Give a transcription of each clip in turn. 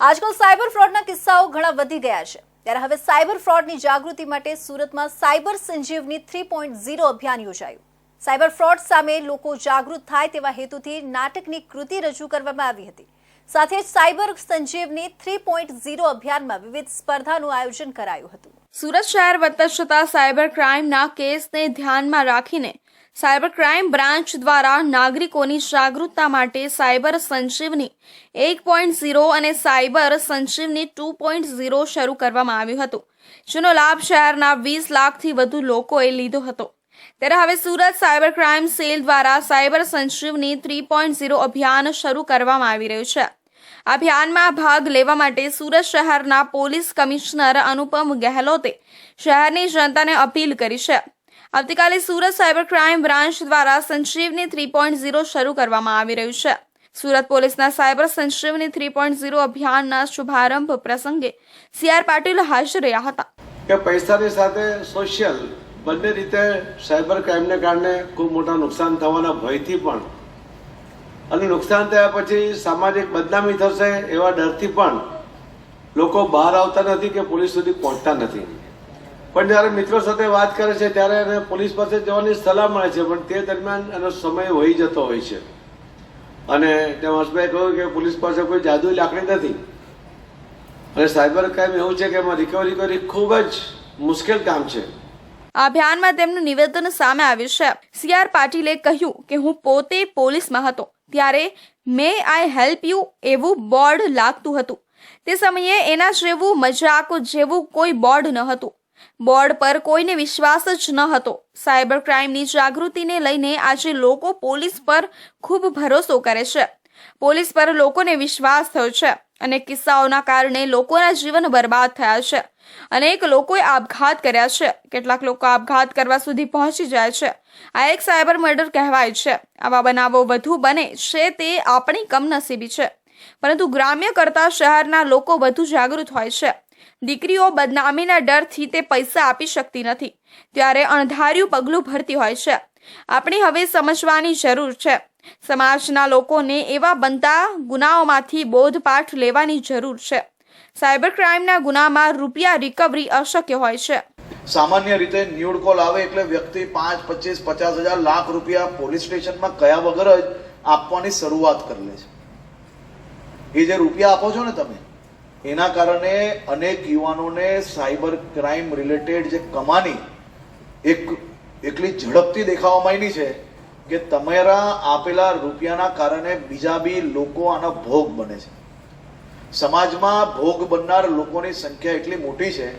આજકાલ સાયબર ફ્રોડના કિસ્સાઓ ઘણા વધી ગયા છે, ત્યારે હવે સાયબર ફ્રોડની જાગૃતિ માટે સુરતમાં સાયબર સંજીવની 3.0 અભિયાન યોજાયું। સાયબર ફ્રોડ સામે લોકો જાગૃત થાય તેવા હેતુથી નાટકની કૃતિ રજૂ કરવામાં આવી હતી। સાથે જ સાયબર સંજીવની 3.0 અભિયાનમાં વિવિધ સ્પર્ધાનું આયોજન કરાયું હતું। સુરત શહેર વધતા જતા સાયબર ક્રાઇમના કેસને ધ્યાનમાં રાખીને સાયબર ક્રાઇમ બ્રાન્ચ દ્વારા નાગરિકોની જાગૃતતા માટે સાયબર સંજીવની 1.0 અને સાયબર સંજીવની 2.0 શરૂ કરવામાં આવ્યું હતું, જેનો લાભ શહેરના 20 લાખથી વધુ લોકોએ લીધો હતો। ત્યારે હવે સુરત સાયબર ક્રાઇમ સેલ દ્વારા સાયબર સંજીવની 3.0 અભિયાન શરૂ કરવામાં આવી રહ્યું છે। આ અભિયાનમાં ભાગ લેવા માટે સુરત શહેરના પોલીસ કમિશનર અનુપમ ગેહલોતે શહેરની જનતાને અપીલ કરી છે। આવતીકાલે સુરત સાયબર ક્રાઇમ બ્રાન્ચ દ્વારા સંજીવની 3.0 શરૂ કરવામાં આવી રહ્યું છે। સુરત પોલીસના સાયબર સંજીવની 3.0 અભિયાનના શુભારંભ પ્રસંગે CR પાટીલ હાજર રહ્યા હતા। કે પૈસાની સાથે સોશિયલ બંને રીતે સાયબર ક્રાઇમને કારણે ખૂબ મોટા નુકસાન થવાના ભયથી પણ અને નુકસાન થયા પછી સામાજિક બદનામી થશે એવા ડરથી પણ લોકો બહાર આવતા નથી કે પોલીસ સુધી પહોંચતા નથી। પણ જ્યારે મિત્રો સાથે વાત કરે છે ત્યારે એને પોલીસ પાસે જવાની સલાહ મળે છે, પણ તે દરમિયાન એનો સમય વહી જતો હોય છે। અને ત્યાં હર્ષભાઈ કહ્યું કે પોલીસ પાસે કોઈ જાદુઈ લાકડી નથી અને સાયબર ક્રાઇમ એવું છે કે એમાં રિકવરી કરવી ખૂબ જ મુશ્કેલ કામ છે। આ અભિયાનમાં તેમનું નિવેદન સામે આવ્યું છે। CR પાટીલે કહ્યું કે હું પોતે પોલીસમાં હતો ત્યારે મે આઈ હેલ્પ યુ એવું બોર્ડ લાગતું હતું। તે સમયે એના જેવું મજાક જેવું કોઈ બોર્ડ ન હતું। બોર્ડ પર કોઈને વિશ્વાસ જ ન હતો। સાયબર ક્રાઇમની જાગૃતિને લઈને આજે લોકો પોલીસ પર ખૂબ ભરોસો કરે છે। પોલીસ પર લોકોને વિશ્વાસ થયો છે અને કિસ્સાઓના કારણે લોકોના જીવન બરબાદ થયા છે। અનેક લોકોએ આપઘાત કર્યા છે, કેટલાક લોકો આપઘાત કરવા સુધી પહોંચી જાય છે। આ એક સાયબર મર્ડર કહેવાય છે। આવા બનાવો વધુ બને છે તે આપણી કમનસીબી છે, પરંતુ ગ્રામ્ય કરતા શહેરના લોકો વધુ જાગૃત હોય છે। દીકરીઓ બદનામીના ડરથી તે પૈસા આપી શકતી નથી, ત્યારે અણધાર્યું પગલું ભરતી હોય છે। આપણે હવે સમજવાની જરૂર છે। સમાજના લોકોને એવા બનતા ગુનાઓમાંથી બોધપાઠ લેવાની જરૂર છે। સાયબર ક્રાઇમના ગુનામાં રૂપિયા રિકવરી અશક્ય હોય છે। સામાન્ય રીતે ન્યૂડ કોલ આવે એટલે વ્યક્તિ 5, 25, 50,000 લાખ રૂપિયા પોલીસ સ્ટેશનમાં કયા વગર જ આપવાની શરૂઆત કરી લે છે। એ જે રૂપિયા આપો છો ને તમે, એના કારણે અનેક યુવાનોને સાયબર ક્રાઇમ રિલેટેડ જે કમાની એટલી ઝડપથી દેખાવા માંડી છે કે તમારા આપેલા રૂપિયાના કારણે બીજા બી લોકો આના ભોગ બને છે। સમાજમાં ભોગ બનનાર લોકોની સંખ્યા એટલી મોટી છે,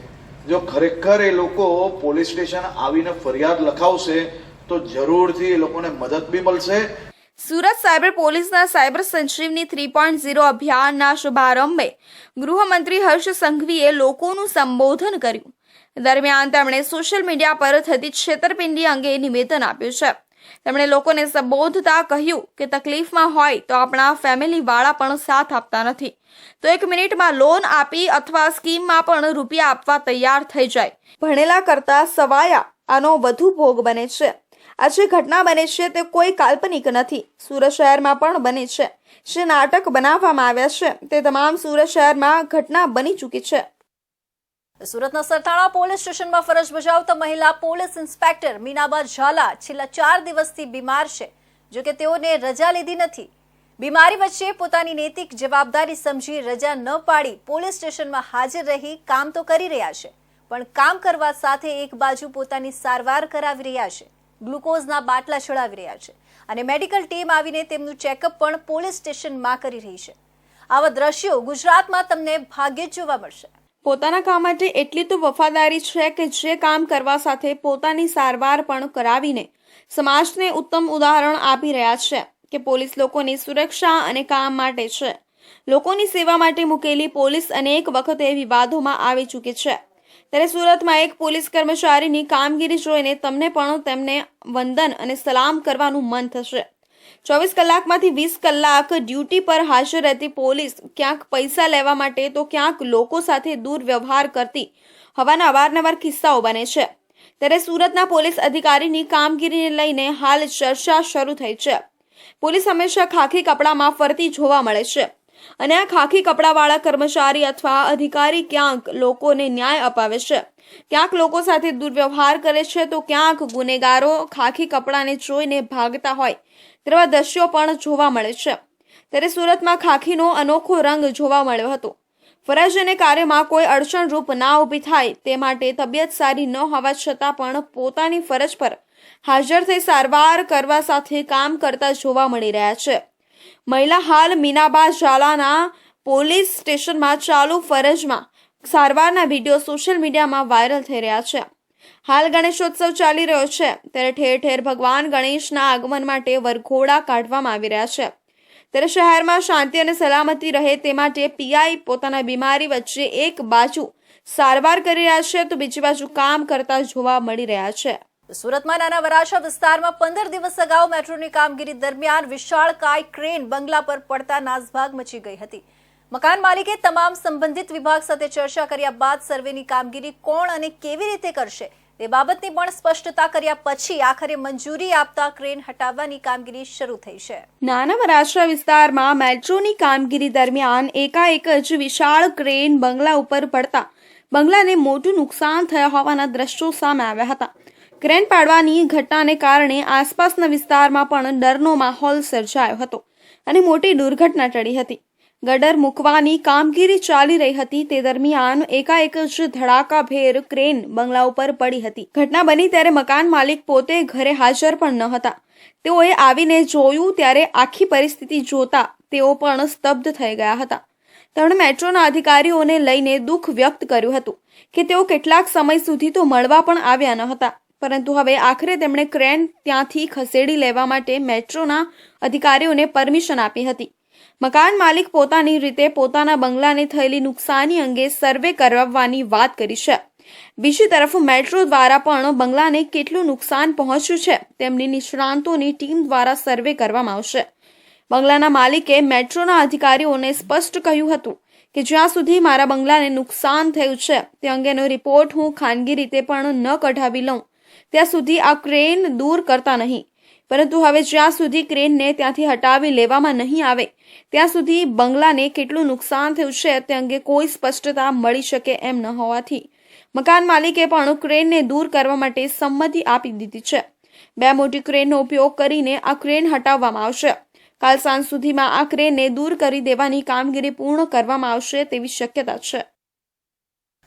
જો ખરેખર એ લોકો પોલીસ સ્ટેશન આવીને ફરિયાદ લખાવશે તો જરૂરથી એ લોકોને મદદ બી મળશે। સુરત સાયબર પોલીસના સાયબર સંજીવની 3.0 અભિયાનના શુભારંભે ગૃહમંત્રી હર્ષ સંઘવીએ લોકોનું સંબોધન કર્યું। દરમિયાન તેમણે સોશિયલ મીડિયા પર થતી છેતરપિંડી અંગે નિવેદન આપ્યું છે। તેમણે લોકોને સંબોધતા કહ્યું કે તકલીફમાં હોય તો આપણા ફેમિલી વાળા પણ સાથ આપતા નથી, તો 1 મિનિટમાં લોન આપી અથવા સ્કીમમાં પણ રૂપિયા આપવા તૈયાર થઈ જાય। ભણેલા કરતા સવાયા આનો વધુ ભોગ બને છે। આ જે ઘટના બને છે તે કોઈ કાલ્પનિક નથી, સુરત શહેરમાં પણ બને છે। જે નાટક બનાવવામાં આવ્યા છે તે તમામ સુરત શહેરમાં ઘટના બની ચૂકી છે। સુરતના સરથાણા પોલીસ સ્ટેશનમાં ફરજ બજાવતા મહિલા પોલીસ ઇન્સ્પેક્ટર મીનાબા ઝાલા છેલ્લા 4 દિવસથી બીમાર છે, જો કે તેઓને રજા લીધી નથી। બીમારી વચ્ચે પોતાની નૈતિક જવાબદારી સમજી રજા ન પાડી પોલીસ સ્ટેશનમાં હાજર રહી કામ તો કરી રહ્યા છે, પણ કામ કરવા સાથે એક બાજુ પોતાની સારવાર કરાવી રહ્યા છે, ગ્લુકોઝના બાટલા ચડાવી રહ્યા છે અને મેડિકલ ટીમ આવીને તેમનું ચેકઅપ પણ પોલીસ સ્ટેશનમાં કરી રહી છે। આવા દ્રશ્યો ગુજરાતમાં તમને ભાગ્યે જ જોવા મળશે। પોતાના કામ માટે એટલી તો વફાદારી છે કે જે કામ કરવા સાથે પોતાની સારવાર પણ કરાવીને સમાજને ઉત્તમ ઉદાહરણ આપી રહ્યા છે કે પોલીસ લોકોની સુરક્ષા અને કામ માટે છે। લોકોની સેવા માટે મૂકેલી પોલીસ અનેક વખતે વિવાદોમાં આવી ચૂકી છે, ત્યારે સુરતમાં એક પોલીસ કર્મચારીની કામગીરી જોઈને તમને પણ તેમને વંદન અને સલામ કરવાનું મન થશે। 24 કલાકમાંથી 20 કલાક ડ્યુટી પર હાજર રહેતી પોલીસ ક્યાંક પૈસા લેવા માટે તો ક્યાંક લોકો સાથે દુર્વ્યવહાર કરતી હોવાના અવારનવાર કિસ્સાઓ બને છે। ત્યારે સુરતના પોલીસ અધિકારીની કામગીરીને લઈને હાલ ચર્ચા શરૂ થઈ છે। પોલીસ હંમેશા ખાખી કપડામાં ફરતી જોવા મળે છે, અને આ ખાખી કપડાવાળા કર્મચારી અથવા અધિકારી ક્યાંક લોકોને ન્યાય અપાવે છે, ક્યાંક લોકો સાથે દુર્વ્યવહાર કરે છે, તો ક્યાંક ગુનેગારો ખાખી કપડાને જોઈને ભાગતા હોય તેવા દ્રશ્યો પણ જોવા મળે છે. ત્યારે સુરતમાં ખાખીનો અનોખો રંગ જોવા મળ્યો હતો. ફરજ અને કાર્યમાં કોઈ અડચણરૂપ ના ઊભી થાય તે માટે તબિયત સારી ન હોવા છતાં પણ પોતાની ફરજ પર હાજર થઈ સારવાર કરવા સાથે કામ કરતા જોવા મળી રહ્યા છે. મહિલા હાલ મીનાબા ઝાલાના પોલીસ સ્ટેશનમાં ચાલુ ફરજમાં સારવારના વિડીયો સોશિયલ મીડિયામાં વાયરલ થઈ રહ્યા છે. હાલ ગણેશોત્સવ ચાલી રહ્યો છે, ત્યારે ઠેર ઠેર ભગવાન ગણેશના આગમન માટે વરઘોડા કાઢવામાં આવી રહ્યા છે. ત્યારે શહેરમાં શાંતિ અને સલામતી રહે તે માટે પીઆઈ પોતાના બીમારી વચ્ચે એક બાજુ સારવાર કરી રહ્યા છે તો બીજી બાજુ કામ કરતા જોવા મળી રહ્યા છે. સુરતમાં નાના વરાછા વિસ્તારમાં 15 દિવસ અગાઉ મેટ્રોની કામગીરી દરમિયાન વિશાળકાય ક્રેન બંગલા પર પડતા નાસભાગ મચી ગઈ હતી. મકાન માલિકે તમામ સંબંધિત વિભાગ સાથે ચર્ચા કર્યા બાદ સર્વેની કામગીરી કોણ અને કેવી રીતે કરશે તે બાબતની પણ સ્પષ્ટતા કર્યા પછી આખરે મંજૂરી આપતા ક્રેન હટાવવાની કામગીરી શરૂ થઈ છે. નાના વરાછા વિસ્તારમાં મેટ્રોની કામગીરી દરમિયાન એકાએક જ વિશાળ ક્રેન બંગલા ઉપર પડતા બંગલાને મોટું નુકસાન થયા હોવાના દ્રશ્યો સામે આવ્યા હતા. ક્રેન પાડવાની ઘટનાને કારણે આસપાસના વિસ્તારમાં પણ ડરનો માહોલ સર્જાયો હતો અને મોટી દુર્ઘટના ટળી હતી. ગટર મૂકવાની કામગીરી ચાલી રહી હતી તે દરમિયાન એકાએક જ ધડાકાભેર ક્રેન બંગલા ઉપર પડી હતી. ઘટના બની ત્યારે મકાન માલિક પોતે ઘરે હાજર પણ ન હતા. તેઓએ આવીને જોયું ત્યારે આખી પરિસ્થિતિ જોતા તેઓ પણ સ્તબ્ધ થઈ ગયા હતા. તેમણે મેટ્રોના અધિકારીઓને લઈને દુઃખ વ્યક્ત કર્યું હતું કે તેઓ કેટલાક સમય સુધી તો મળવા પણ આવ્યા ન હતા, પરંતુ હવે આખરે તેમણે ક્રેન ત્યાંથી ખસેડી લેવા માટે મેટ્રોના અધિકારીઓને પરમિશન આપી હતી. મકાન માલિક પોતાની રીતે પોતાના બંગલાને થયેલી નુકસાની અંગે સર્વે કરાવવાની વાત કરી છે. બીજી તરફ મેટ્રો દ્વારા પણ બંગલાને કેટલું નુકસાન પહોંચ્યું છે તેમની નિષ્ણાંતોની ટીમ દ્વારા સર્વે કરવામાં આવશે. બંગલાના માલિકે મેટ્રોના અધિકારીઓને સ્પષ્ટ કહ્યું હતું કે જ્યાં સુધી મારા બંગલાને નુકસાન થયું છે તે અંગેનો રિપોર્ટ હું ખાનગી રીતે પણ ન કઢાવી લઉં ત્યાં સુધી આ ક્રેન દૂર કરતા નહીં, પરંતુ હવે જ્યાં સુધી ક્રેનને ત્યાંથી હટાવી લેવામાં નહીં આવે ત્યાં સુધી બંગલાને કેટલું નુકસાન થયું છે તે અંગે કોઈ સ્પષ્ટતા મળી શકે એમ ન હોવાથી મકાન માલિકે પણ ક્રેનને દૂર કરવા માટે સંમતિ આપી દીધી છે. 2 મોટી ક્રેનનો ઉપયોગ કરીને આ ક્રેન હટાવવામાં આવશે. કાલ સાંજ સુધીમાં આ ક્રેનને દૂર કરી દેવાની કામગીરી પૂર્ણ કરવામાં આવશે તેવી શક્યતા છે.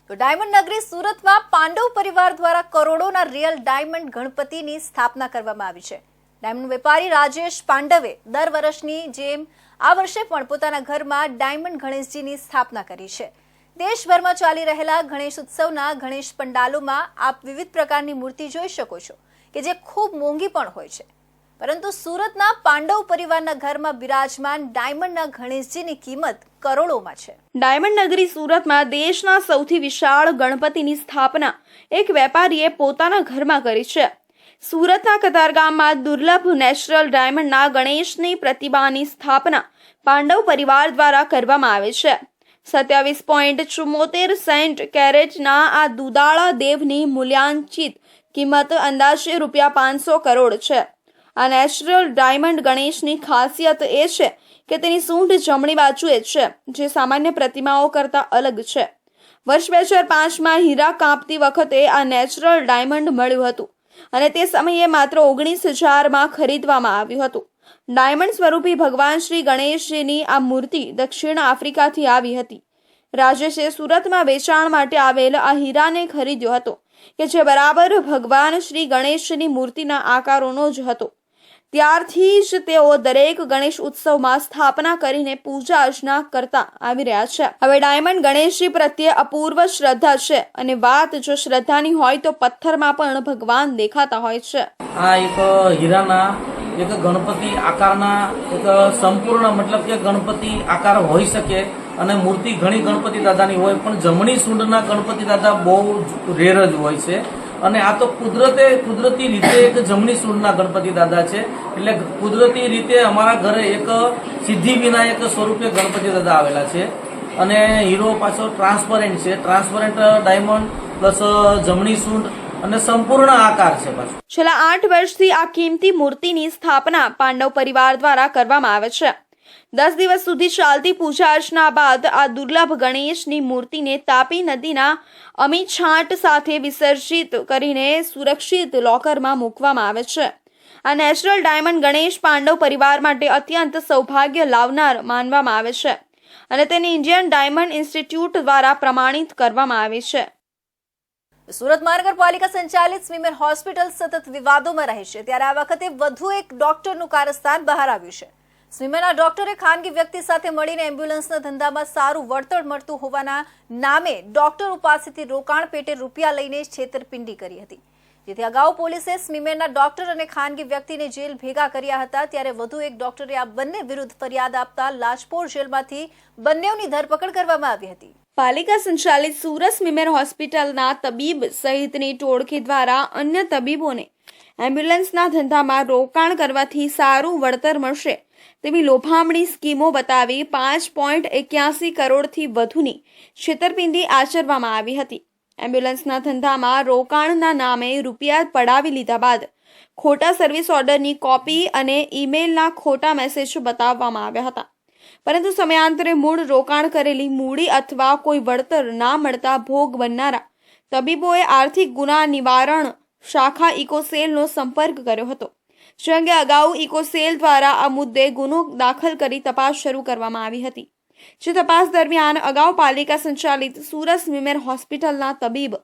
તો ડાયમંડ નગરી સુરતમાં પાંડવ પરિવાર દ્વારા કરોડોના રિયલ ડાયમંડ ગણપતિની સ્થાપના કરવામાં આવી છે. ડાયમંડ વેપારી રાજેશ પાંડવે દર વર્ષની જેમ આ વર્ષે પણ પોતાના ઘરમાં ડાયમંડ ગણેશજીની સ્થાપના કરી છે. દેશભરમાં ચાલી રહેલા ગણેશ ઉત્સવના ગણેશ પંડાલોમાં આપ વિવિધ પ્રકારની મૂર્તિ જોઈ શકો છો કે જે ખૂબ મોંઘી પણ હોય છે, પરંતુ સુરતના પાંડવ પરિવારના ઘરમાં બિરાજમાન ડાયમંડના ગણેશજીની કિંમત કરોડોમાં છે. ડાયમંડ નગરી સુરતમાં દેશના સૌથી વિશાળ ગણપતિની સ્થાપના એક વેપારીએ પોતાના ઘરમાં કરી છે. સુરતના કતારગામમાં દુર્લભ નેચરલ ડાયમંડના ગણેશની પ્રતિમાની સ્થાપના પાંડવ પરિવાર દ્વારા કરવામાં આવે છે. 27.74 સેન્ટ કેરેટના આ દુધાળા દેવની મૂલ્યાંકિત કિંમત અંદાજે ₹500 કરોડ છે. આ નેચરલ ડાયમંડ ગણેશની ખાસિયત એ છે કે તેની સૂંઢ જમણી બાજુએ છે, જે સામાન્ય પ્રતિમાઓ કરતાં અલગ છે. વર્ષ 2005માં હીરા કાપતી વખતે આ નેચરલ ડાયમંડ મળ્યું હતું અને તે સમયે માત્ર 19,000માં ખરીદવામાં આવ્યું હતું. ડાયમંડ સ્વરૂપી ભગવાન શ્રી ગણેશજીની આ મૂર્તિ દક્ષિણ આફ્રિકાથી આવી હતી. રાજેશે સુરતમાં વેચાણ માટે આવેલ આ હીરાને ખરીદ્યો હતો કે જે બરાબર ભગવાન શ્રી ગણેશની મૂર્તિના આકારોનો જ હતો. ત્યારથી જ તેઓ દરેક ગણેશ ઉત્સવમાં સ્થાપના કરીને પૂજા અર્ચના કરતા આવી રહ્યા છે. હવે ડાયમંડ ગણેશજી પ્રત્યે અપૂર્વ શ્રદ્ધા છે અને વાત જો શ્રદ્ધાની હોય તો પથ્થરમાં પણ ભગવાન દેખાતા હોય છે. આ એક હીરાના એક ગણપતિ આકારના એક સંપૂર્ણ મતલબ કે ગણપતિ આકાર હોઈ શકે અને મૂર્તિ ઘણી ગણપતિ દાદાની હોય, પણ જમણી સૂંઢના ગણપતિ દાદા બહુ રેર જ હોય છે. અને આ તો કુદરતી રીતે એક જમણી સૂંઢના ગણપતિ દાદા છે. એટલે કુદરતી રીતે અમારા ઘરે એક સિદ્ધિ વિનાયક સ્વરૂપે ગણપતિ દાદા આવેલા છે અને હીરો પાછો ટ્રાન્સપરન્ટ છે. ટ્રાન્સપરન્ટ ડાયમંડ પ્લસ જમણી સૂંઢ અને સંપૂર્ણ આકાર છે. પાછું છેલ્લા 8 વર્ષથી આ કિંમતી મૂર્તિની સ્થાપના પાંડવ પરિવાર દ્વારા કરવામાં આવે છે. 10 દિવસ સુધી ચાલતી પૂજા અર્ચના બાદ આ દુર્લભ ગણેશની મૂર્તિને તાપી નદીના અમી છાંટ સાથે વિસર્જિત કરીને સુરક્ષિત લોકરમાં મૂકવામાં આવે છે. આ નેચરલ ડાયમંડ ગણેશ પાંડવ પરિવાર માટે અત્યંત સૌભાગ્ય લાવનાર માનવામાં આવે છે અને તેને ઇન્ડિયન ડાયમંડ ઇન્સ્ટિટ્યૂટ દ્વારા પ્રમાણિત કરવામાં આવે છે. સુરત મહાનગરપાલિકા સંચાલિત સ્મીમેર હોસ્પિટલ સતત વિવાદોમાં રહે છે, ત્યારે આ વખતે વધુ એક ડોક્ટરનું કારસ્તાન બહાર આવ્યું છે. સ્મીમેરના ડોક્ટરે ખાનગી વ્યક્તિ સાથે મળીને એમ્બ્યુલન્સના ધંધામાં સારું વળતર મળતું હોવાના નામે ડોક્ટરો પાસેથી રોકાણ પેટે રૂપિયા લઈને છેતરપિંડી કરી હતી, જેથી અગાઉ પોલીસે સ્મીમેરના ડોક્ટર અને ખાનગી વ્યક્તિને જેલ ભેગા કર્યા હતા. ત્યારે વધુ એક ડોક્ટરે આ બંને વિરુદ્ધ ફરિયાદ આપતા લાજપોર જેલમાંથી બંનેની ધરપકડ કરવામાં આવી હતી. પાલિકા સંચાલિત સુરત સ્મીમેર હોસ્પિટલના તબીબ સહિતની ટોળકી દ્વારા અન્ય તબીબોને એમ્બ્યુલન્સના ધંધામાં રોકાણ કરવાથી સારું વળતર મળશે તેવી લોભામણી સ્કીમો બતાવી 5.81 કરોડથી વધુની છેતરપિંડી આચરવામાં આવી હતી. એમ્બ્યુલન્સના ધંધામાં રોકાણના નામે રૂપિયા પડાવી લીધા બાદ ખોટા સર્વિસ ઓર્ડરની કોપી અને ઈમેલના ખોટા મેસેજ બતાવવામાં આવ્યા હતા, પરંતુ સમયાંતરે મૂળ રોકાણ કરેલી મૂડી અથવા કોઈ વળતર ના મળતા ભોગ બનનારા તબીબોએ આર્થિક ગુના નિવારણ શાખા ઇકોસેલનો સંપર્ક કર્યો હતો, જે અંગે અગાઉ ઇકોસેલ દ્વારા આ મુદ્દે ગુનો દાખલ કરી તપાસ શરૂ કરવામાં આવી હતી. જે તપાસ દરમિયાન અગાઉ પાલિકા સંચાલિત સુરત સ્મીમેર હોસ્પિટલના તબીબ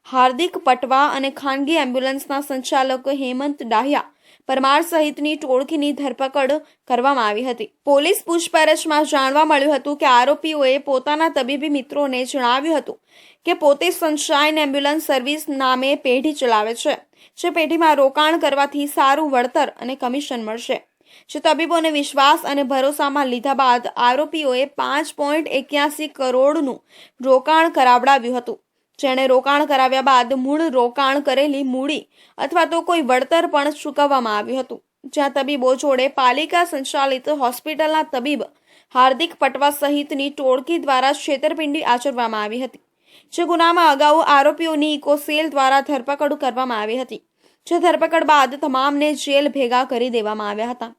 હાર્દિક પટવા અને ખાનગી એમ્બ્યુલન્સના સંચાલક હેમંત ડાહિયા પરમાર સહિતની ટોળકીની ધરપકડ કરવામાં આવી હતી. પોલીસ પૂછપરછમાં જાણવા મળ્યું હતું કે આરોપીઓએ પોતાના તબીબી મિત્રોને જણાવ્યું હતું કે પોતે સનશાઇન એમ્બ્યુલન્સ સર્વિસ નામે પેઢી ચલાવે છે, જે પેઢીમાં રોકાણ કરવાથી સારું વળતર અને કમિશન મળશે. જે તબીબોને વિશ્વાસ અને ભરોસામાં લીધા બાદ આરોપીઓએ 5.81 કરોડનું રોકાણ કરાવડાવ્યું હતું, જેણે રોકાણ કરાવ્યા બાદ મૂળ રોકાણ કરેલી મૂડી અથવા તો કોઈ વળતર પણ ચૂકવવામાં આવ્યું હતું. જ્યાં તબીબો જોડે પાલિકા સંચાલિત હોસ્પિટલના તબીબ હાર્દિક પટવા સહિતની ટોળકી દ્વારા છેતરપિંડી આચરવામાં આવી હતી. જે ગુનામાં અગાઉ આરોપીઓની ઇકોસેલ દ્વારા ધરપકડ કરવામાં આવી હતી, જે ધરપકડ બાદ તમામને જેલ ભેગા કરી દેવામાં આવ્યા હતા.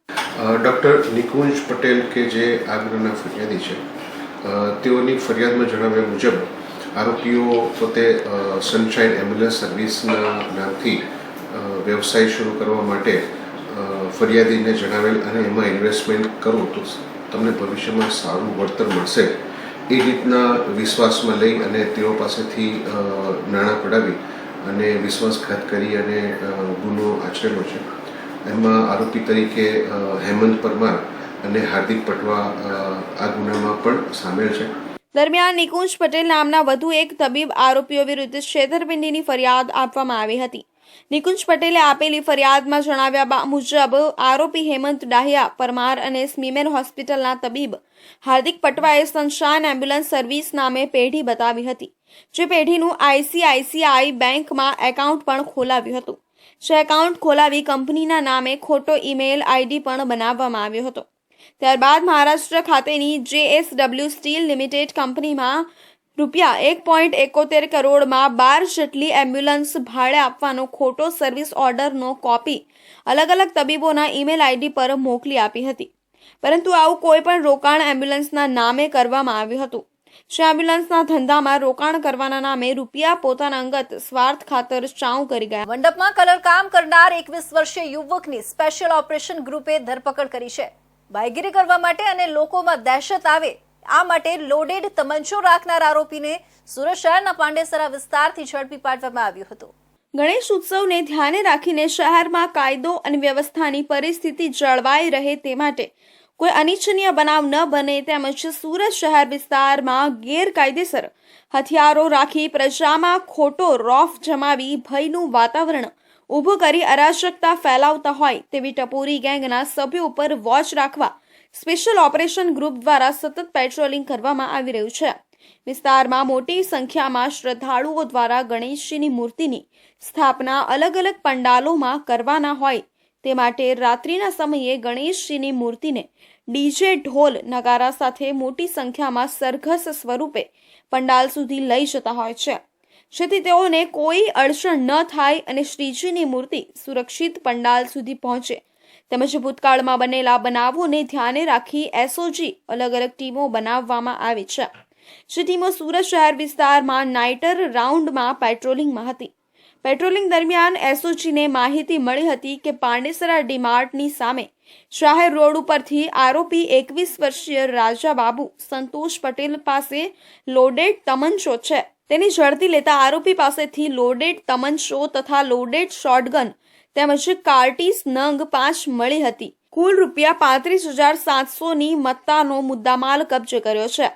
ડૉક્ટર નિકુંજ પટેલ કે જે આ ગુનાના ફરિયાદી છે, તેઓની ફરિયાદમાં જણાવ્યા મુજબ આરોપીઓ પોતે સનશાઇન એમ્બ્યુલન્સ સર્વિસના નામથી વ્યવસાય શરૂ કરવા માટે ફરિયાદીને જણાવેલ અને એમાં ઇન્વેસ્ટમેન્ટ કરો તો તમને ભવિષ્યમાં સારું વળતર મળશે એ રીતના વિશ્વાસમાં લઈ અને તેઓ પાસેથી નાણાં પડાવી અને વિશ્વાસઘાત કરી અને ગુનો આચરેલો છે. એમાં આરોપી તરીકે હેમંત પરમાર અને હાર્દિક પટવા આ ગુનામાં પણ સામેલ છે. દરમિયાન નિકુંજ પટેલ નામના વધુ એક તબીબ આરોપીઓ વિરુદ્ધ છેતરપિંડીની ફરિયાદ આપવામાં આવી હતી. નિકુંજ પટેલે આપેલી ફરિયાદમાં જણાવ્યા મુજબ આરોપી હેમંત ડાહિયા પરમાર અને સ્મીમેર હોસ્પિટલના તબીબ હાર્દિક પટવાએ સનશાઇન એમ્બ્યુલન્સ સર્વિસ નામે પેઢી બતાવી હતી, જે પેઢીનું ICICI બેંકમાં એકાઉન્ટ પણ ખોલાવ્યું હતું. જે એકાઉન્ટ ખોલાવી કંપનીના નામે ખોટો ઈમેલ આઈડી પણ બનાવવામાં આવ્યો હતો. ત્યારબાદ મહારાષ્ટ્ર ખાતેની JSW સ્ટીલ લિમિટેડ કંપનીમાં રૂપિયા 1.71 કરોડમાં 12 જેટલી એમ્બ્યુલન્સ ભાડે આપવાનો ખોટો સર્વિસ ઓર્ડરનો કોપી અલગ અલગ તબીબોના ઈમેલ આઈડી પર મોકલી આપી હતી, પરંતુ આવું કોઈ પણ રોકાણ એમ્બ્યુલન્સના નામે કરવામાં આવ્યું હતું. જે એમ્બ્યુલન્સના ધંધામાં રોકાણ કરવાના નામે રૂપિયા પોતાના અંગત સ્વાર્થ ખાતર ચાઉ કરી ગયા. મંડપમાં કલરકામ કરનાર 21 વર્ષીય યુવકની સ્પેશિયલ ઓપરેશન ગ્રુપે ધરપકડ કરી છે. બાયગીરી કરવા માટે અને લોકોમાં દહેશત આવે આ માટે લોડેડ તમંચો રાખનાર આરોપીને સુરત શહેરના પાંડેસરા વિસ્તારથી ઝડપી પાડવામાં આવ્યો હતો. ગણેશ ઉત્સવને ધ્યાને રાખીને શહેરમાં કાયદો અને વ્યવસ્થાની પરિસ્થિતિ જળવાઈ રહે તે માટે કોઈ અનિચ્છનીય બનાવ ન બને તેમજ સુરત શહેર વિસ્તારમાં ગેરકાયદેસર હથિયારો રાખી પ્રજામાં ખોટો રોફ જમાવી ભયનું વાતાવરણ ઊભું કરી અરાજકતા ફેલાવતા હોય તેવી ટપોરી ગેંગના સભ્યો ઉપર વોચ રાખવા સ્પેશિયલ ઓપરેશન ગ્રુપ દ્વારા સતત પેટ્રોલિંગ કરવામાં આવી રહ્યું છે. વિસ્તારમાં મોટી સંખ્યામાં શ્રદ્ધાળુઓ દ્વારા ગણેશજીની મૂર્તિની સ્થાપના અલગ અલગ પંડાલોમાં કરવાના હોય તે માટે રાત્રિના સમયે ગણેશજીની મૂર્તિને ડીજે ઢોલ નગારા સાથે મોટી સંખ્યામાં સરઘસ સ્વરૂપે પંડાલ સુધી લઈ જતા હોય છે, જેથી તેઓને કોઈ અડચણ ન થાય અને શ્રીજીની મૂર્તિ સુરક્ષિત પંડાલ સુધી પહોંચે તેમજ ભૂતકાળમાં બનેલા બનાવોને ધ્યાને રાખી એસઓજી અલગ અલગ ટીમો બનાવવામાં આવી છે, જે ટીમો સુરત શહેર વિસ્તારમાં નાઇટર રાઉન્ડમાં પેટ્રોલિંગમાં હતી. પેટ્રોલિંગ દરમિયાન એસઓજીને માહિતી મળી હતી કે પાંડેસરા ડીમાર્ટની સામે જાહેર રોડ ઉપરથી આરોપી 21 વર્ષીય રાજા બાબુ સંતોષ પટેલ પાસે લોડેડ તમંચો છે તેની ઝડપી લેતા આરોપી પાસેથી લોડેડ તમંચો તથા લોડેડ શોટગન તેમજ કાર્ટીસ નંગ 5 મળી હતી. કુલ ₹35,700ની મત્તાનો મુદ્દામાલ કબજે કર્યો છે.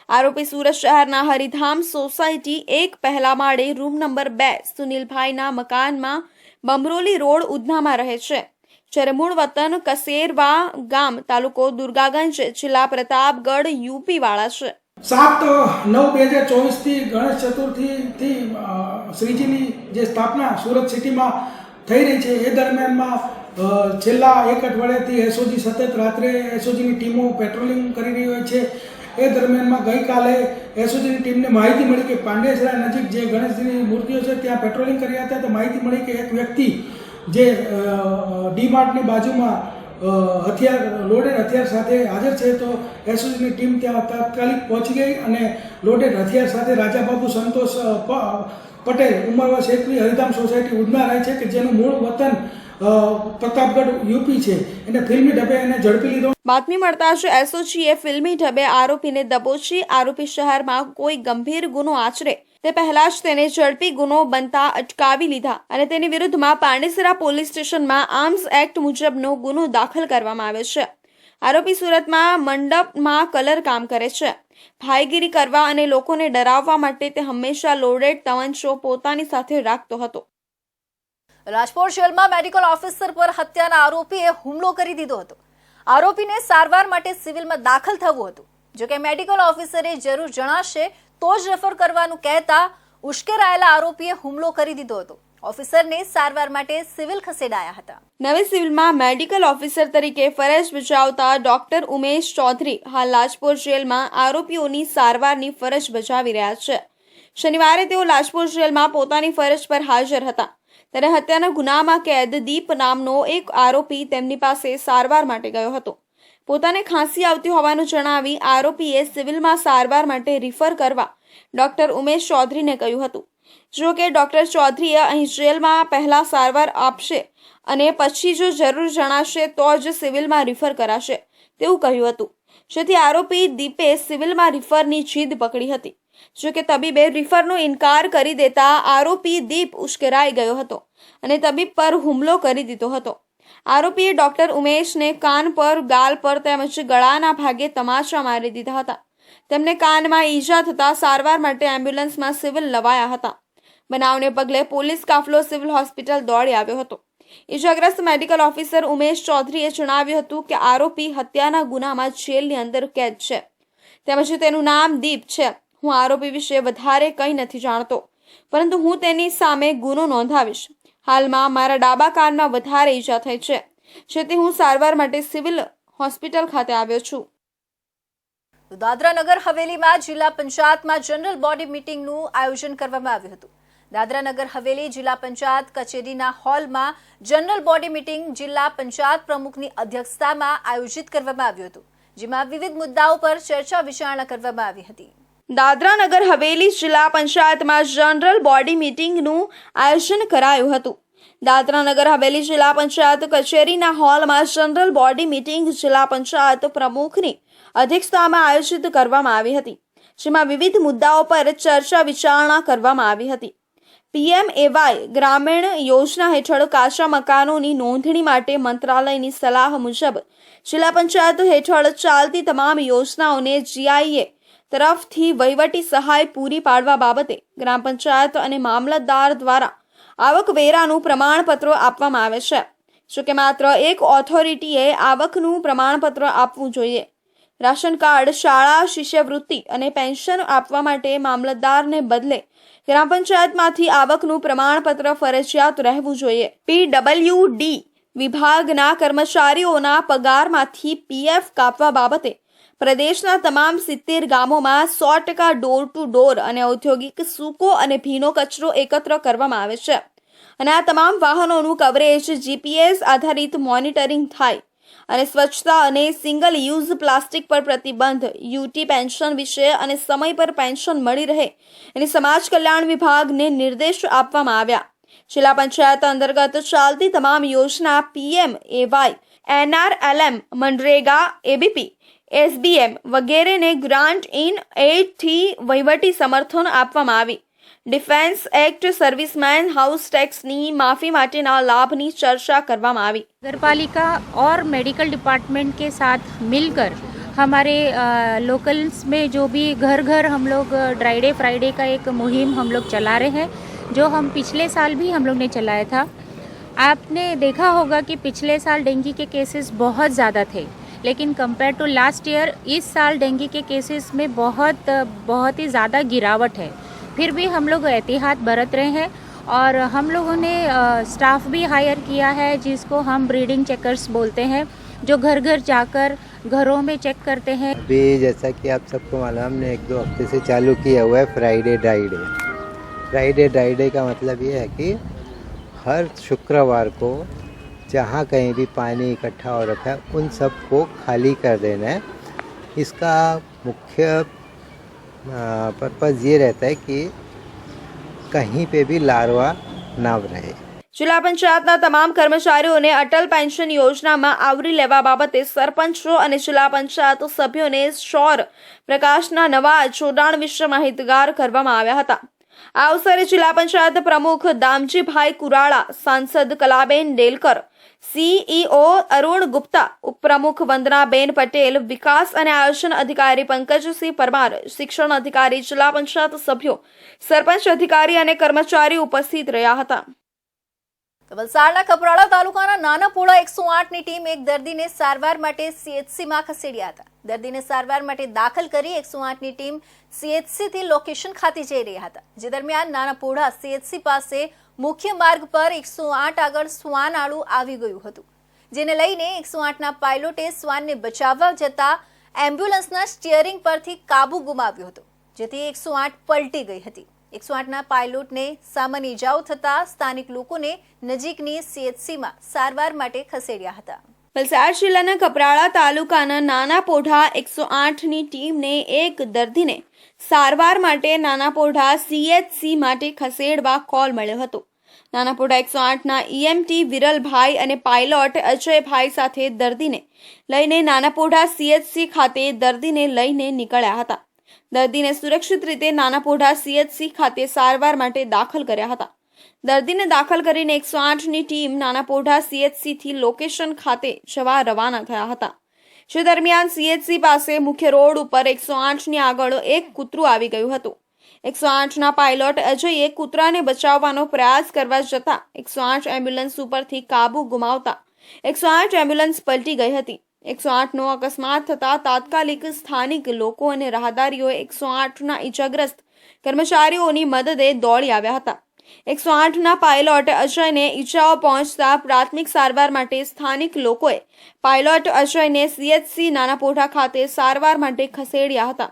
આરોપી સુરત શહેરના હરિધામ સોસાયટી 1 પહેલા માળે રૂમ નંબર 2 સુનિલભાઈના મકાનમાં બમરોલી રોડ ઉધનામાં રહે છે, જ્યારે મૂળ વતન કસેરવા ગામ તાલુકો દુર્ગાગંજ જિલ્લા પ્રતાપગઢ યુપી વાળા છે. 7/9/2024 થી ગણેશ ચતુર્થીથી શ્રીજીની જે સ્થાપના સુરત સિટીમાં થઈ રહી છે એ દરમિયાનમાં છેલ્લા એક અઠવાડિયાથી એસઓજી સતત રાત્રે એસઓજીની ટીમો પેટ્રોલિંગ કરી રહી હોય છે. એ દરમિયાનમાં ગઈકાલે એસઓજીની ટીમને માહિતી મળી કે પાંડેસરા નજીક જે ગણેશજીની મૂર્તિઓ છે ત્યાં પેટ્રોલિંગ કરી રહ્યા હતા. તો માહિતી મળી કે એક વ્યક્તિ જે ડીમાર્ટની બાજુમાં લોડેડ હથિયાર સાથે હાજર છે. તો એસઓજીની ટીમ ત્યાં તાત્કાલિક પહોંચી ગઈ અને લોડેડ હથિયાર સાથે રાજાબાબુ સંતોષ પટેલ ઉંમર વર્ષ 21 હરિધામ સોસાયટી ઉધના રહે છે કે જેનું મૂળ વતન પ્રતાપગઢ યુપી છે, એને ફિલ્મી ઢબે એને ઝડપી લીધો. બાતમી મળતા જ એસઓજીએ ફિલ્મી ઢબે આરોપીને દબોચી આરોપી શહેરમાં કોઈ ગંભીર ગુનો આચરે તે પહેલા જ તેને ઝડપી ગુનો બનતા અટકાવી લીધા અને તેની વિરુદ્ધમાં પાંડેસરા પોલીસ સ્ટેશનમાં આર્મ્સ એક્ટ મુજબનો ગુનો દાખલ કરવામાં આવ્યો છે. આરોપી સુરતમાં મંડપમાં કલર કામ કરે છે. ભાઈગીરી કરવા અને લોકોને ડરાવવા માટે તે હંમેશા લોડેડ તમંચો પોતાની સાથે રાખતો હતો. રાજકોટ જેલમાં મેડિકલ ઓફિસર પર હત્યાના આરોપીએ હુમલો કરી દીધો હતો. આરોપીને સારવાર માટે સિવિલમાં દાખલ થવું હતું. જોકે મેડિકલ ઓફિસરે જરૂર જણાશે તો જ રેફર કરવાનું કહેતા ઉશ્કેરાયેલા આરોપીએ હુમલો કરી દીધો હતો. ઓફિસરને સારવાર માટે સિવિલ ખસેડાયા હતા. નવી સિવિલમાં મેડિકલ ઓફિસર તરીકે ફરજ બજાવતા ડોક્ટર ઉમેશ ચૌધરી હાલ લાજપોર જેલમાં આરોપીઓની સારવારની ફરજ બજાવી રહ્યા છે. શનિવારે તેઓ લાજપોર જેલમાં પોતાની ફરજ પર હાજર હતા, ત્યારે હત્યાના ગુનામાં કેદ દીપ નામનો એક આરોપી તેમની પાસે સારવાર માટે ગયો હતો. પોતાને ખાંસી આવતી હોવાનું જણાવી આરોપીએ સિવિલમાં સારવાર માટે રિફર કરવા ડોક્ટર ઉમેશ ચૌધરીને કહ્યું હતું. જો કે ડોક્ટર ચૌધરીએ અહીં જેલમાં પહેલા સારવાર આપશે અને પછી જો જરૂર જણાશે તો જ સિવિલમાં રિફર કરાશે તેવું કહ્યું હતું, જેથી આરોપી દીપે સિવિલમાં રિફરની જીદ પકડી હતી. જો કે તબીબે રિફરનો ઇનકાર કરી દેતા આરોપી દીપ ઉશ્કેરાઈ ગયો હતો અને તબીબ પર હુમલો કરી દીધો હતો. આરોપીએ ડોક્ટર ઉમેશને કાન પર, ગાલ પર તેમજ ગળાના ભાગે તમાચા મારી દીધા હતા. તેમને કાનમાં ઈજા થતા સારવાર માટે એમ્બ્યુલન્સમાં સિવિલ લવાયા હતા. બનાવને પગલે પોલીસ કાફલો સિવિલ હોસ્પિટલ દોડી આવ્યો હતો. ઈજાગ્રસ્ત મેડિકલ ઓફિસર ઉમેશ ચૌધરીએ જણાવ્યું હતું કે આરોપી હત્યાના ગુનામાં જેલની અંદર કેદ છે, તેમજ તેનું નામ દીપ છે. હું આરોપી વિશે વધારે કંઈ નથી જાણતો, પરંતુ હું તેની સામે ગુનો નોંધાવીશ. હાલમાં મારા ડાબા કાનમાં વધારે ઈજા થઈ છે, જેથી હું સારવાર માટે સિવિલ હોસ્પિટલ ખાતે આવ્યો છું. દાદરા નગર હવેલીમાં જિલ્લા પંચાયતમાં જનરલ બોડી મીટિંગનું આયોજન કરવામાં આવ્યું હતું. દાદરા નગર હવેલી જિલ્લા પંચાયત કચેરીના હોલમાં જનરલ બોડી મીટિંગ જિલ્લા પંચાયત પ્રમુખની અધ્યક્ષતામાં આયોજિત કરવામાં આવ્યું હતું, જેમાં વિવિધ મુદ્દાઓ પર ચર્ચા વિચારણા કરવામાં આવી હતી. દાદરા નગર હવેલી જિલ્લા પંચાયતમાં જનરલ બોડી મીટિંગનું આયોજન કરાયું હતું. દાદરા નગર હવેલી જિલ્લા પંચાયત કચેરીના હોલમાં જનરલ બોડી મીટિંગ જિલ્લા પંચાયત પ્રમુખની અધ્યક્ષતામાં આયોજિત કરવામાં આવી હતી, જેમાં વિવિધ મુદ્દાઓ પર ચર્ચા વિચારણા કરવામાં આવી હતી. PMAY ગ્રામીણ યોજના હેઠળ કાચા મકાનોની નોંધણી માટે મંત્રાલયની સલાહ મુજબ જિલ્લા પંચાયત હેઠળ ચાલતી તમામ યોજનાઓને GIA તરફથી વહીવટી સહાય પૂરી પાડવા બાબતે ગ્રામ પંચાયત અને મામલતદાર દ્વારા આવકવેરાનું પ્રમાણપત્ર આપવામાં આવે છે. જોકે માત્ર એક ઓથોરિટીએ આવકનું પ્રમાણપત્ર આપવું જોઈએ. રાશન કાર્ડ, શાળા શિષ્યવૃત્તિ અને પેન્શન આપવા માટે મામલતદારને બદલે ગ્રામ પંચાયતમાંથી આવકનું પ્રમાણપત્ર ફરજિયાત રહેવું જોઈએ. PWD વિભાગના કર્મચારીઓના પગારમાંથી PF કાપવા બાબતે પ્રદેશના તમામ 70 ગામોમાં 100% ડોર ટુ ડોર અને ઔદ્યોગિક સૂકો અને ભીનો કચરો એકત્ર કરવામાં આવે છે. અને આ તમામ વાહનોનું કવરેજ GPS આધારિત મોનિટરિંગ થાય અને સ્વચ્છતા અને સિંગલ યુઝ પ્લાસ્ટિક પર પ્રતિબંધ, યુટી પેન્શન વિશે અને સમય પર પેન્શન મળી રહે એની સમાજ કલ્યાણ વિભાગને નિર્દેશ આપવામાં આવ્યા. જિલ્લા પંચાયત અંતર્ગત ચાલતી તમામ યોજના PMAY, NRLM, MNREGA, ABP, SBM વગેરેને ગ્રાન્ટ ઇન એડથી વહીવટી સમર્થન આપવામાં આવી. डिफेंस एक्ट, सर्विसमैन हाउस टैक्सनी माफी माटेना लाभनी चर्चा करवामां आवी. नगरपालिका और मेडिकल डिपार्टमेंट के साथ मिलकर हमारे लोकल्स में जो भी घर घर हम लोग ड्राई डे फ्राइडे का एक मुहिम हम लोग चला रहे हैं, जो हम पिछले साल भी हम लोग ने चलाया था. आपने देखा होगा कि पिछले साल डेंगू के केसेस बहुत ज़्यादा थे, लेकिन कंपेयर टू लास्ट ईयर इस साल डेंगू के केसेस में बहुत ही ज़्यादा गिरावट है. फिर भी हम लोग एहतियात बरत रहे हैं और हम लोगों ने स्टाफ भी हायर किया है, जिसको हम ब्रीडिंग चेकर्स बोलते हैं, जो घर घर जाकर घरों में चेक करते हैं. अभी जैसा कि आप सबको मालूम, हमने 1-2 हफ्ते से चालू किया हुआ है Friday dry day. Friday dry day का मतलब ये है कि हर शुक्रवार को जहाँ कहीं भी पानी इकट्ठा हो रखा है उन सब को खाली कर देना है. इसका मुख्य पर्पज़ ये रहता है कि कहीं पे भी लार्वा ना रहे. જિલ્લા પંચાયતના તમામ કર્મચારીઓને અટલ પેન્શન યોજનામાં આવરી લેવા બાબતે સરપંચો અને જિલ્લા પંચાયત સભ્યોને સૌર પ્રકાશના નવા જોડાણ વિશે માહિતગાર કરવામાં આવ્યા હતા. આ અવસરે જિલ્લા પંચાયત પ્રમુખ દામજીભાઈ કુરાળા, સાંસદ કલાબેન ડેલકર, CEO અરુણ ગુપ્તા, ઉપપ્રમુખ વંદનાબેન પટેલ, વિકાસ અને આયોજન અધિકારી પંકજસિંહ પરમાર, શિક્ષણ અધિકારી, જિલ્લા પંચાયત સભ્યો, સરપંચ અધિકારી અને કર્મચારીઓ ઉપસ્થિત રહ્યા હતા. વલસાડના કપરાડા તાલુકાના નાનાપોળા 108ની ટીમ એક દર્દીને સારવાર માટે CHCમાં ખસેડ્યા હતા. દર્દીને સારવાર માટે દાખલ કરી 108ની ટીમ CHC થી લોકેશન ખાતે જઈ રહ્યા હતા. જે દરમિયાન નાનાપોળા CHC પાસે મુખ્ય માર્ગ પર 108 આગળ શ્વાન આડું આવી ગયું હતું, જેને લઈને 108ના પાયલોટે શ્વાનને બચાવવા જતા એમ્બ્યુલન્સના સ્ટીયરિંગ પરથી કાબુ ગુમાવ્યો હતો, જેથી 108 પલટી ગઈ હતી. 108ના પાયલોટને સામાન્ય ઇજાઓ થતા સ્થાનિક લોકોને નજીકની CHCમાં સારવાર માટે ખસેડ્યા હતા. વલસાડ જિલ્લાના કપરાડા તાલુકાના નાનાપોઢા 108ની ટીમને એક દર્દીને સારવાર માટે નાનાપોઢા CHC માટે ખસેડવા કોલ મળ્યો હતો. નાનાપોઢા 108ના EMT વિરલભાઈ અને પાયલોટ અજયભાઈ સાથે દર્દીને લઈને નાનાપોઢા CHC ખાતે દર્દીને લઈને નીકળ્યા હતા. દર્દીને સુરક્ષિત રીતે નાનાપોઢા CHC ખાતે સારવાર માટે દાખલ કર્યા હતા. દર્દીને દાખલ કરીને 108ની ટીમ નાનાપોઢા CHC થી લોકેશન ખાતે જવા રવાના થયા હતા. જે દરમિયાન CHC પાસે મુખ્ય રોડ ઉપર 108ની આગળ એક કૂતરું આવી ગયું હતું. 108ના પાયલોટ અજયે કૂતરાને બચાવવાનો પ્રયાસ કરવા જતા 108 એમ્બ્યુલન્સ ઉપરથી કાબુ ગુમાવતા 108 એમ્બ્યુલન્સ પલટી ગઈ હતી. 108નો અકસ્માત થતા તાત્કાલિક સ્થાનિક લોકો અને રાહદારીઓએ 108ના ઈજાગ્રસ્ત કર્મચારીઓની મદદે દોડી આવ્યા હતા. 108ના પાયલોટ અજયને ઈજાઓ પહોંચતા પ્રાથમિક સારવાર માટે સ્થાનિક લોકોએ પાયલોટ અજયને CHC નાનાપોઢા ખાતે સારવાર માટે ખસેડ્યા હતા.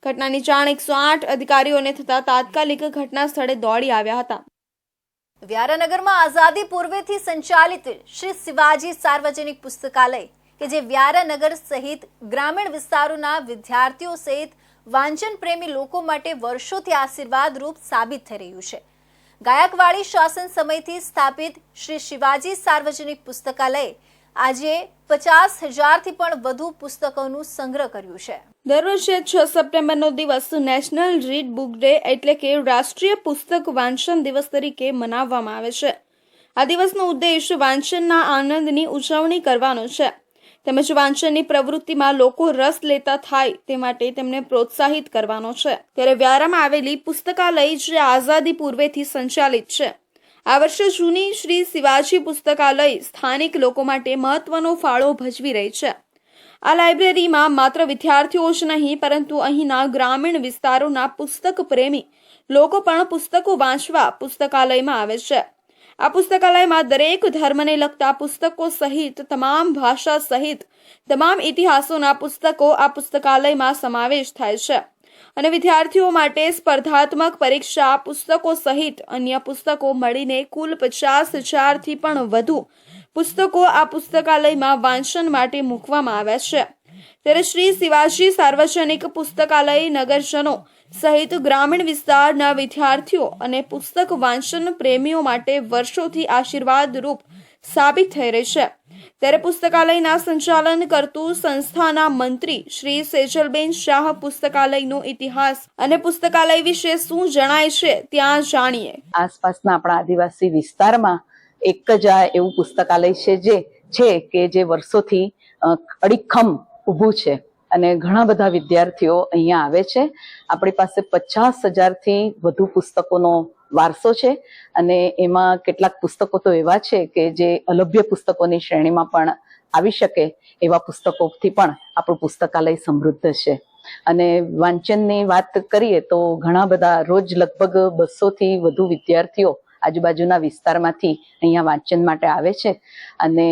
ઘટનાની જાણ 108 અધિકારીઓને થતા તાત્કાલિક ઘટના સ્થળે દોડી આવ્યા હતા. વ્યારાનગરમાં આઝાદી પૂર્વેથી સંચાલિત શ્રી શિવાજી સાર્વજનિક પુસ્તકાલય કે જે વ્યારાનગર સહિત ગ્રામીણ વિસ્તારોના વિદ્યાર્થીઓ સહિત વાંચન પ્રેમી લોકો માટે વર્ષોથી આશીર્વાદરૂપ સાબિત થઈ રહ્યું છે. ગાયકવાડી શાસન સમયથી સ્થાપિત શ્રી શિવાજી સાર્વજનિક પુસ્તકાલયે આજે 50,000થી પણ વધુ પુસ્તકોનું સંગ્રહ કર્યું છે. દરરોજ 6 સપ્ટેમ્બરનો દિવસ નેશનલ રીડ બુક ડે એટલે કે રાષ્ટ્રીય પુસ્તક વાંચન દિવસ તરીકે મનાવવામાં આવે છે. આ દિવસનો ઉદ્દેશ વાંચનના આનંદની ઉજવણી કરવાનો છે તેમજ વાંચનની પ્રવૃત્તિમાં લોકો રસ લેતા થાય તે માટે તેમને પ્રોત્સાહિત કરવાનો છે. ત્યારે વ્યારામાં આવેલી પુસ્તકાલય જે આઝાદી પૂર્વેથી સંચાલિત છે, આ વર્ષે જૂની શ્રી શિવાજી પુસ્તકાલય સ્થાનિક લોકો માટે મહત્વનો ફાળો ભજવી રહી છે. આ લાઇબ્રેરીમાં માત્ર વિદ્યાર્થીઓ જ નહીં પરંતુ અહીંના ગ્રામીણ વિસ્તારોના પુસ્તક પ્રેમી લોકો પણ પુસ્તકો વાંચવા પુસ્તકાલયમાં આવે છે. આ પુસ્તકાલયમાં દરેક ધર્મને લગતા પુસ્તકો સહિત તમામ ભાષા સહિત તમામ ઇતિહાસોના પુસ્તકો આ પુસ્તકાલયમાં સમાવેશ થાય છે. અને વિદ્યાર્થીઓ માટે સ્પર્ધાત્મક પરીક્ષા પુસ્તકો સહિત અન્ય પુસ્તકો મળીને કુલ 50,000થી પણ વધુ પુસ્તકો આ પુસ્તકાલયમાં વાંચન માટે મૂકવામાં આવ્યા છે. ત્યારે શ્રી શિવાજી સાર્વજનિક પુસ્તકાલય નગરજનો સહિત ગ્રામીણ વિસ્તારના વિદ્યાર્થીઓ અને પુસ્તક વાંચન પ્રેમીઓ માટે વર્ષોથી આશીર્વાદરૂપ સાબિત થઈ રહી છે. ત્યારે પુસ્તકાલયના સંચાલન કરતું સંસ્થાના મંત્રી શ્રી સેજલબેન શાહ પુસ્તકાલયનો ઇતિહાસ અને પુસ્તકાલય વિશે શું જણાય છે ત્યાં જાણીએ. આસપાસના આપણા આદિવાસી વિસ્તારમાં એક જ આ એવું પુસ્તકાલય છે જે વર્ષોથી અડીખમ ઊભું છે અને ઘણા બધા વિદ્યાર્થીઓ અહીંયા આવે છે. આપણી પાસે 50,000થી વધુ પુસ્તકોનો વારસો છે અને એમાં કેટલાક પુસ્તકો તો એવા છે કે જે અલભ્ય પુસ્તકોની શ્રેણીમાં પણ આવી શકે એવા પુસ્તકોથી પણ આપણું પુસ્તકાલય સમૃદ્ધ છે. અને વાંચનની વાત કરીએ તો ઘણા બધા રોજ લગભગ 200થી વધુ વિદ્યાર્થીઓ આજુબાજુના વિસ્તારમાંથી અહીંયા વાંચન માટે આવે છે અને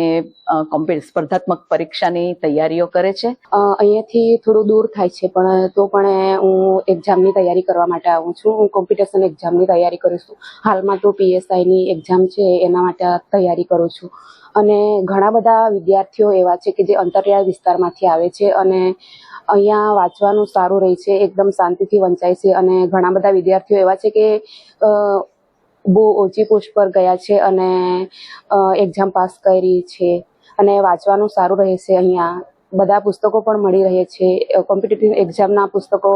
સ્પર્ધાત્મક પરીક્ષાની તૈયારીઓ કરે છે. અહીંયાથી થોડું દૂર થાય છે પણ તો પણ હું એક્ઝામની તૈયારી કરવા માટે આવું છું. હું કોમ્પિટિશન એક્ઝામની તૈયારી કરું છું. હાલમાં તો PSIની એક્ઝામ છે એના માટે તૈયારી કરું છું. અને ઘણા બધા વિદ્યાર્થીઓ એવા છે કે જે અંતરિયાળ વિસ્તારમાંથી આવે છે અને અહીંયા વાંચવાનું સારું રહે છે, એકદમ શાંતિથી વંચાય છે. અને ઘણા બધા વિદ્યાર્થીઓ એવા છે કે બહુ ઓછી પોસ્ટ પર ગયા છે અને એક્ઝામ પાસ કરી છે અને વાંચવાનું સારું રહે છે. અહીંયા બધા પુસ્તકો પણ મળી રહે છે, કોમ્પિટિટિવ એક્ઝામના પુસ્તકો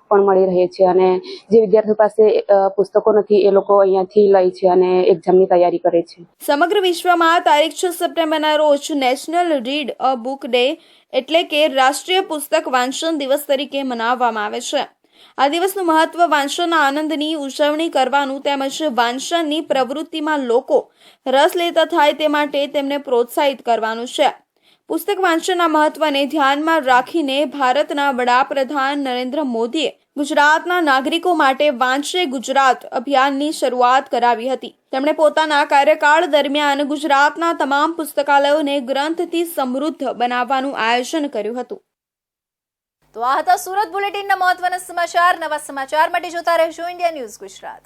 પણ મળી રહે છે અને જે વિદ્યાર્થીઓ પાસે પુસ્તકો નથી એ લોકો અહીંયાથી લે છે અને એક્ઝામની તૈયારી કરે છે. સમગ્ર વિશ્વમાં તારીખ 6 સપ્ટેમ્બરના રોજ national read a book day એટલે કે રાષ્ટ્રીય પુસ્તક વાંચન દિવસ તરીકે મનાવવામાં આવે છે. આ દિવસનું મહત્વ વાંચનના આનંદની ઉજવણી કરવાનું તેમજ વાંચનની પ્રવૃત્તિમાં લોકો રસ લેતા થાય તે માટે તેમને પ્રોત્સાહિત કરવાનું છે. પુસ્તક વાંચનના મહત્વને ધ્યાનમાં રાખીને ભારતના વડાપ્રધાન નરેન્દ્ર મોદીએ ગુજરાતના નાગરિકો માટે વાંચે ગુજરાત અભિયાનની શરૂઆત કરાવી હતી. તેમણે પોતાના કાર્યકાળ દરમિયાન ગુજરાતના તમામ પુસ્તકાલયોને ગ્રંથથી સમૃદ્ધ બનાવવાનું આયોજન કર્યું હતું. તો આ હતા સુરત બુલેટિનના મહત્વના સમાચાર. નવા સમાચાર માટે જોતા રહેજો ઇન્ડિયા ન્યૂઝ ગુજરાત.